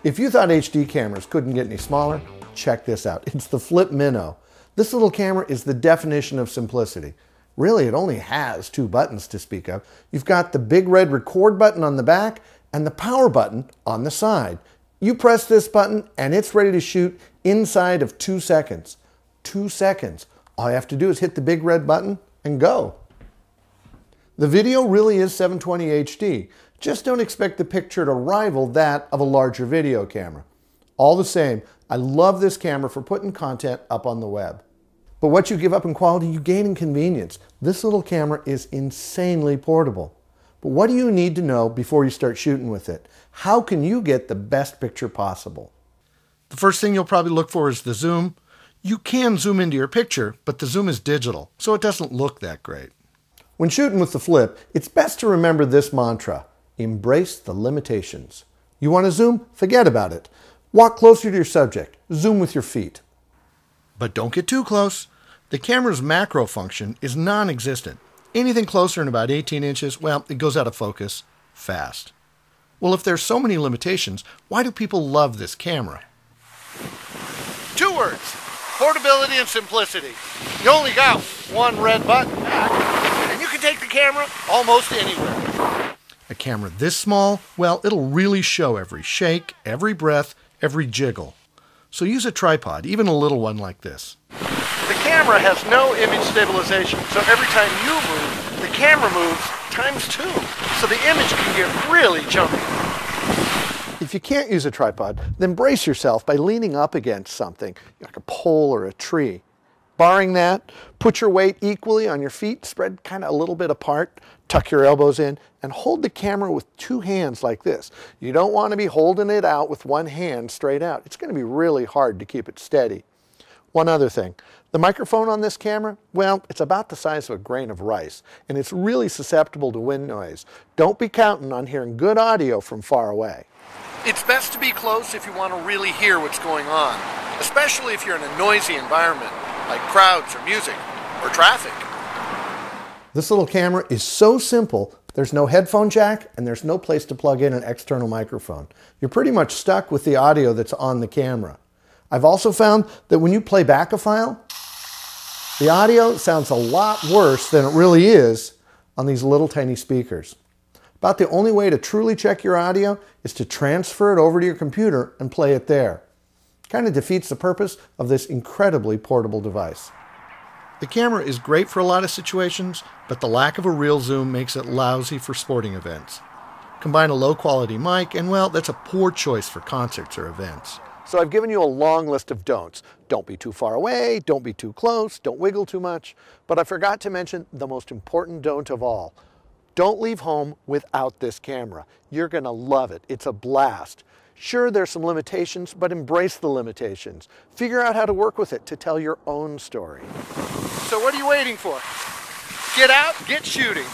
If you thought HD cameras couldn't get any smaller, check this out. It's the Flip Mino. This little camera is the definition of simplicity. Really, it only has 2 buttons to speak of. You've got the big red record button on the back and the power button on the side. You press this button and it's ready to shoot inside of 2 seconds. 2 seconds. All you have to do is hit the big red button and go. The video really is 720 HD. Just don't expect the picture to rival that of a larger video camera. All the same, I love this camera for putting content up on the web. But what you give up in quality, you gain in convenience. This little camera is insanely portable. But what do you need to know before you start shooting with it? How can you get the best picture possible? The first thing you'll probably look for is the zoom. You can zoom into your picture, but the zoom is digital, so it doesn't look that great. When shooting with the Flip, it's best to remember this mantra: embrace the limitations. You want to zoom? Forget about it. Walk closer to your subject. Zoom with your feet. But don't get too close. The camera's macro function is non-existent. Anything closer than about 18 inches, well, it goes out of focus fast. Well, if there's so many limitations, why do people love this camera? 2 words: portability and simplicity. You only got 1 red button back, and you can take the camera almost anywhere. A camera this small, well, it'll really show every shake, every breath, every jiggle. So use a tripod, even a little one like this. The camera has no image stabilization, so every time you move, the camera moves ×2, so the image can get really jumpy. If you can't use a tripod, then brace yourself by leaning up against something, like a pole or a tree. Barring that, put your weight equally on your feet, spread kind of a little bit apart, tuck your elbows in, and hold the camera with 2 hands like this. You don't want to be holding it out with 1 hand straight out. It's going to be really hard to keep it steady. One other thing, the microphone on this camera, well, it's about the size of a grain of rice, and it's really susceptible to wind noise. Don't be counting on hearing good audio from far away. It's best to be close if you want to really hear what's going on, especially if you're in a noisy environment, like crowds or music or traffic. This little camera is so simple, there's no headphone jack and there's no place to plug in an external microphone. You're pretty much stuck with the audio that's on the camera. I've also found that when you play back a file, the audio sounds a lot worse than it really is on these little tiny speakers. About the only way to truly check your audio is to transfer it over to your computer and play it there. Kind of defeats the purpose of this incredibly portable device. The camera is great for a lot of situations, but the lack of a real zoom makes it lousy for sporting events. Combine a low quality mic and, well, that's a poor choice for concerts or events. So I've given you a long list of don'ts. Don't be too far away, don't be too close, don't wiggle too much. But I forgot to mention the most important don't of all. Don't leave home without this camera. You're gonna love it. It's a blast. Sure, there's some limitations, but embrace the limitations. Figure out how to work with it to tell your own story. So what are you waiting for? Get out, get shooting.